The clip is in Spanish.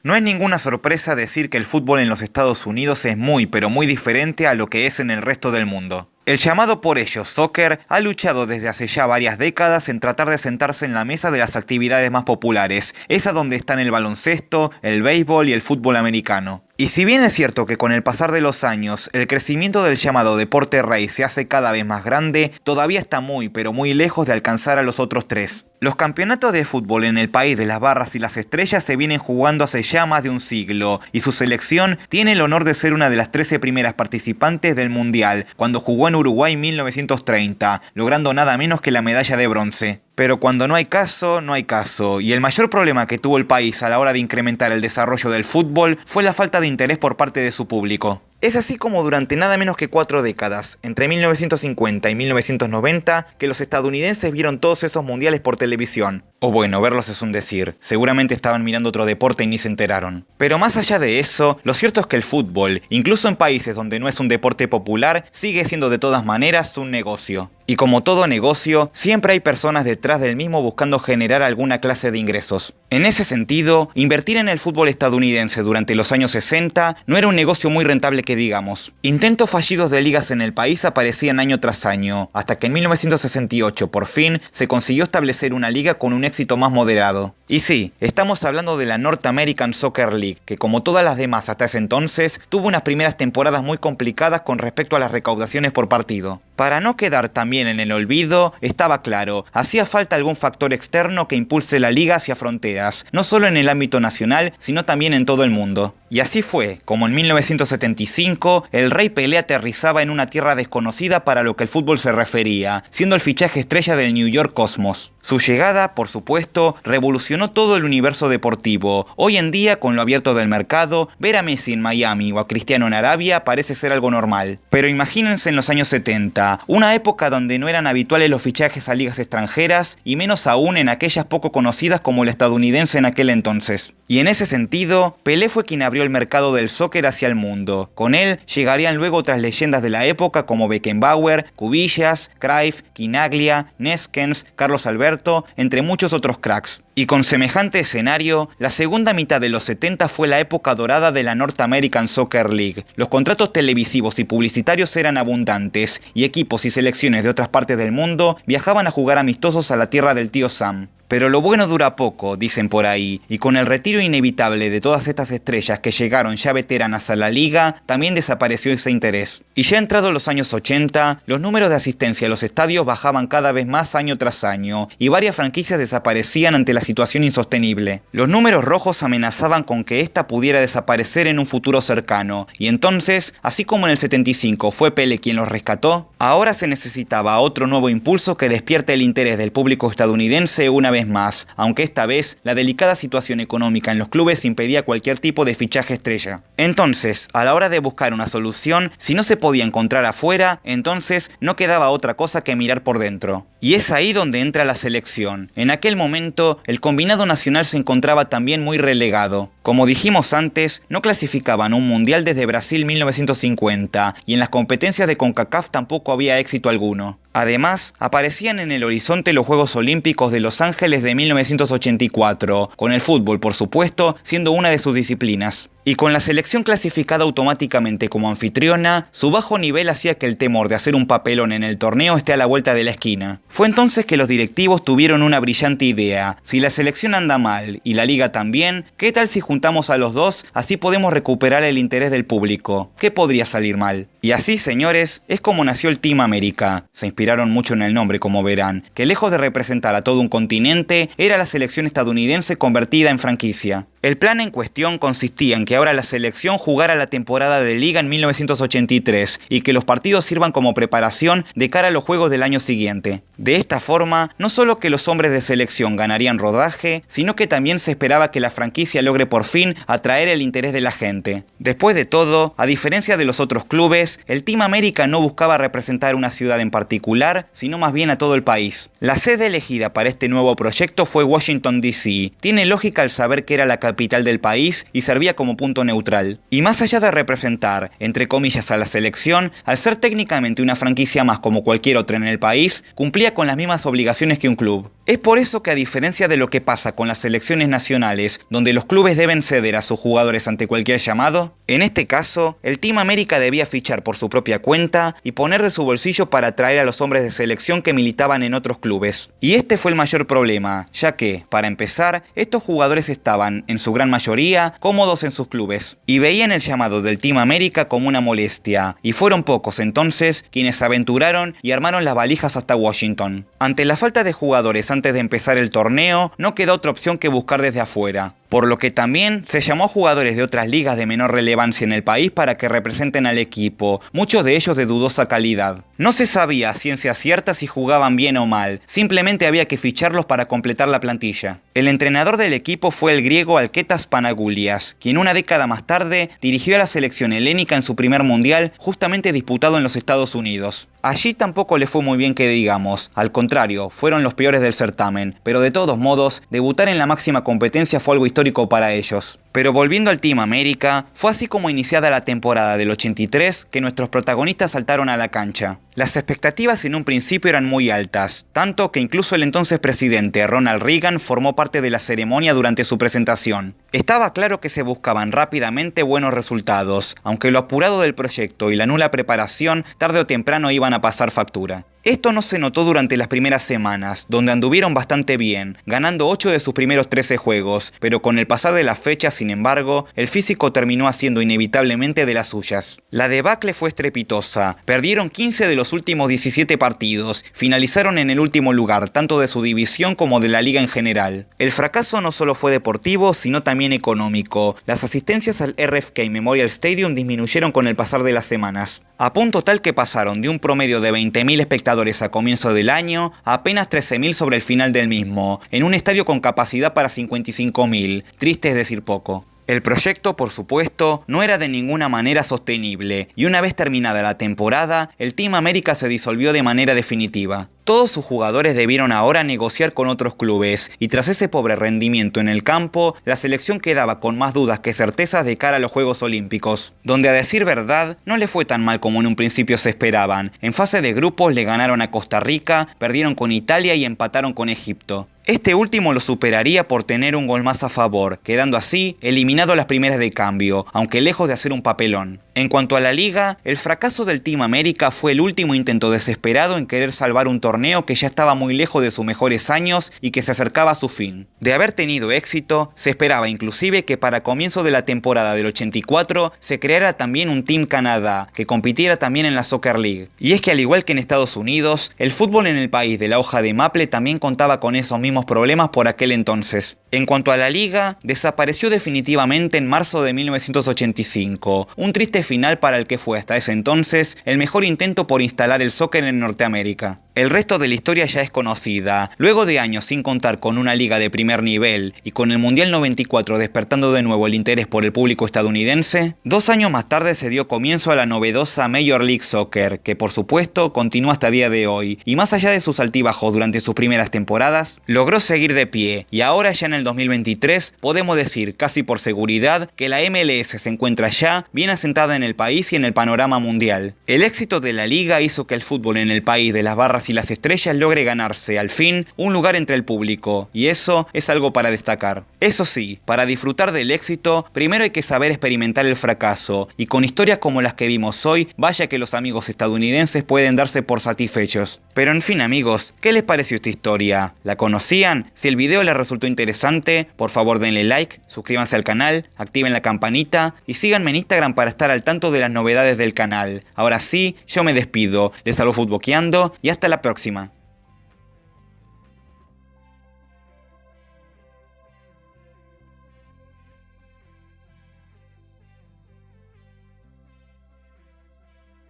No es ninguna sorpresa decir que el fútbol en los Estados Unidos es muy, pero muy diferente a lo que es en el resto del mundo. El llamado por ellos soccer ha luchado desde hace ya varias décadas en tratar de sentarse en la mesa de las actividades más populares, esa donde están el baloncesto, el béisbol y el fútbol americano. Y si bien es cierto que con el pasar de los años el crecimiento del llamado deporte rey se hace cada vez más grande, todavía está muy pero muy lejos de alcanzar a los otros tres. Los campeonatos de fútbol en el país de las barras y las estrellas se vienen jugando hace ya más de un siglo, y su selección tiene el honor de ser una de las 13 primeras participantes del Mundial, cuando jugó en Uruguay en 1930, logrando nada menos que la medalla de bronce. Pero cuando no hay caso, no hay caso, y el mayor problema que tuvo el país a la hora de incrementar el desarrollo del fútbol fue la falta de interés por parte de su público. Es así como durante nada menos que 4 décadas, entre 1950 y 1990, que los estadounidenses vieron todos esos mundiales por televisión. O bueno, verlos es un decir, seguramente estaban mirando otro deporte y ni se enteraron. Pero más allá de eso, lo cierto es que el fútbol, incluso en países donde no es un deporte popular, sigue siendo de todas maneras un negocio. Y como todo negocio, siempre hay personas detrás del mismo buscando generar alguna clase de ingresos. En ese sentido, invertir en el fútbol estadounidense durante los años 60 no era un negocio muy rentable que digamos. Intentos fallidos de ligas en el país aparecían año tras año, hasta que en 1968 por fin se consiguió establecer una liga con un éxito más moderado. Y sí, estamos hablando de la North American Soccer League, que como todas las demás hasta ese entonces, tuvo unas primeras temporadas muy complicadas con respecto a las recaudaciones por partido. Para no quedar también en el olvido, estaba claro, hacía falta algún factor externo que impulse la liga hacia fronteras, no solo en el ámbito nacional, sino también en todo el mundo. Y así fue, como en 1975, el Rey Pelé aterrizaba en una tierra desconocida para lo que el fútbol se refería, siendo el fichaje estrella del New York Cosmos. Su llegada, por supuesto, revolucionó todo el universo deportivo. Hoy en día, con lo abierto del mercado, ver a Messi en Miami o a Cristiano en Arabia parece ser algo normal. Pero imagínense en los años 70, una época donde no eran habituales los fichajes a ligas extranjeras, y menos aún en aquellas poco conocidas como la estadounidense en aquel entonces. Y en ese sentido, Pelé fue quien abrió el mercado del soccer hacia el mundo. Con él llegarían luego otras leyendas de la época como Beckenbauer, Cubillas, Cruyff, Quinaglia, Neskens, Carlos Alberto, entre muchos otros cracks. Y con semejante escenario, la segunda mitad de los 70 fue la época dorada de la North American Soccer League. Los contratos televisivos y publicitarios eran abundantes, y equipos y selecciones de otras partes del mundo viajaban a jugar amistosos a la tierra del tío Sam. Pero lo bueno dura poco, dicen por ahí, y con el retiro inevitable de todas estas estrellas que llegaron ya veteranas a la liga, también desapareció ese interés. Y ya entrados los años 80, los números de asistencia a los estadios bajaban cada vez más año tras año, y varias franquicias desaparecían ante la situación insostenible. Los números rojos amenazaban con que esta pudiera desaparecer en un futuro cercano, y entonces, así como en el 75 fue Pelé quien los rescató, ahora se necesitaba otro nuevo impulso que despierte el interés del público estadounidense una vez más, aunque esta vez la delicada situación económica en los clubes impedía cualquier tipo de fichaje estrella. Entonces, a la hora de buscar una solución, si no se podía encontrar afuera, entonces no quedaba otra cosa que mirar por dentro. Y es ahí donde entra la selección. En aquel momento, el combinado nacional se encontraba también muy relegado. Como dijimos antes, no clasificaban a un mundial desde Brasil 1950, y en las competencias de CONCACAF tampoco había éxito alguno. Además, aparecían en el horizonte los Juegos Olímpicos de Los Ángeles de 1984, con el fútbol, por supuesto, siendo una de sus disciplinas. Y con la selección clasificada automáticamente como anfitriona, su bajo nivel hacía que el temor de hacer un papelón en el torneo esté a la vuelta de la esquina. Fue entonces que los directivos tuvieron una brillante idea. Si la selección anda mal y la liga también, ¿qué tal si juntamos a los dos? Así podemos recuperar el interés del público. ¿Qué podría salir mal? Y así, señores, es como nació el Team America. Se inspiraron mucho en el nombre, como verán, que lejos de representar a todo un continente, era la selección estadounidense convertida en franquicia. El plan en cuestión consistía en que ahora la selección jugara la temporada de liga en 1983 y que los partidos sirvan como preparación de cara a los juegos del año siguiente. De esta forma, no solo que los hombres de selección ganarían rodaje, sino que también se esperaba que la franquicia logre por fin atraer el interés de la gente. Después de todo, a diferencia de los otros clubes, el Team America no buscaba representar una ciudad en particular, sino más bien a todo el país. La sede elegida para este nuevo proyecto fue Washington DC. Tiene lógica al saber que era la capital del país y servía como punto neutral. Y más allá de representar, entre comillas, a la selección, al ser técnicamente una franquicia más como cualquier otra en el país, cumplía con las mismas obligaciones que un club. Es por eso que, a diferencia de lo que pasa con las selecciones nacionales, donde los clubes deben ceder a sus jugadores ante cualquier llamado, en este caso, el Team América debía fichar por su propia cuenta y poner de su bolsillo para atraer a los hombres de selección que militaban en otros clubes. Y este fue el mayor problema, ya que, para empezar, estos jugadores estaban, en su gran mayoría, cómodos en sus clubes, y veían el llamado del Team América como una molestia, y fueron pocos entonces quienes se aventuraron y armaron las valijas hasta Washington. Ante la falta de jugadores antes de empezar el torneo, no quedó otra opción que buscar desde afuera, por lo que también se llamó a jugadores de otras ligas de menor relevancia en el país para que representen al equipo, muchos de ellos de dudosa calidad. No se sabía a ciencia cierta si jugaban bien o mal, simplemente había que ficharlos para completar la plantilla. El entrenador del equipo fue el griego Alketas Panagoulias, quien una década más tarde dirigió a la selección helénica en su primer mundial, justamente disputado en los Estados Unidos. Allí tampoco le fue muy bien que digamos, al contrario, fueron los peores del certamen, pero de todos modos, debutar en la máxima competencia fue algo histórico para ellos. Pero volviendo al Team América, fue así como iniciada la temporada del 83 que nuestros protagonistas saltaron a la cancha. Las expectativas en un principio eran muy altas, tanto que incluso el entonces presidente Ronald Reagan formó parte de la ceremonia durante su presentación. Estaba claro que se buscaban rápidamente buenos resultados, aunque lo apurado del proyecto y la nula preparación tarde o temprano iban a pasar factura. Esto no se notó durante las primeras semanas, donde anduvieron bastante bien, ganando 8 de sus primeros 13 juegos, pero con el pasar de la fecha, sin embargo, el físico terminó haciendo inevitablemente de las suyas. La debacle fue estrepitosa, perdieron 15 de los últimos 17 partidos, finalizaron en el último lugar, tanto de su división como de la liga en general. El fracaso no solo fue deportivo, sino también económico. Las asistencias al RFK Memorial Stadium disminuyeron con el pasar de las semanas, a punto tal que pasaron de un promedio de 20.000 espectadores a comienzo del año a apenas 13.000 sobre el final del mismo, en un estadio con capacidad para 55.000, triste es decir poco. El proyecto, por supuesto, no era de ninguna manera sostenible, y una vez terminada la temporada, el Team América se disolvió de manera definitiva. Todos sus jugadores debieron ahora negociar con otros clubes, y tras ese pobre rendimiento en el campo, la selección quedaba con más dudas que certezas de cara a los Juegos Olímpicos, donde a decir verdad, no le fue tan mal como en un principio se esperaban. En fase de grupos le ganaron a Costa Rica, perdieron con Italia y empataron con Egipto. Este último lo superaría por tener un gol más a favor, quedando así eliminado a las primeras de cambio, aunque lejos de hacer un papelón. En cuanto a la liga, el fracaso del Team América fue el último intento desesperado en querer salvar un torneo que ya estaba muy lejos de sus mejores años y que se acercaba a su fin. De haber tenido éxito, se esperaba inclusive que para comienzo de la temporada del 84 se creara también un Team Canadá, que compitiera también en la Soccer League. Y es que al igual que en Estados Unidos, el fútbol en el país de la hoja de maple también contaba con esos mismos problemas por aquel entonces. En cuanto a la liga, desapareció definitivamente en marzo de 1985, un triste final para el que fue hasta ese entonces el mejor intento por instalar el soccer en Norteamérica. El resto de la historia ya es conocida. Luego de años sin contar con una liga de primer nivel y con el Mundial 94 despertando de nuevo el interés por el público estadounidense, 2 años más tarde se dio comienzo a la novedosa Major League Soccer, que por supuesto continúa hasta día de hoy, y más allá de sus altibajos durante sus primeras temporadas, logró seguir de pie, y ahora ya en el 2023 podemos decir casi por seguridad que la MLS se encuentra ya bien asentada en el país y en el panorama mundial. El éxito de la liga hizo que el fútbol en el país de las barras y las estrellas logre ganarse, al fin, un lugar entre el público, y eso es algo para destacar. Eso sí, para disfrutar del éxito, primero hay que saber experimentar el fracaso, y con historias como las que vimos hoy, vaya que los amigos estadounidenses pueden darse por satisfechos. Pero en fin amigos, ¿qué les pareció esta historia? ¿La conocían? Si el video les resultó interesante, por favor denle like, suscríbanse al canal, activen la campanita y síganme en Instagram para estar al tanto de las novedades del canal. Ahora sí, yo me despido, les saludo Futboqueando y hasta la próxima.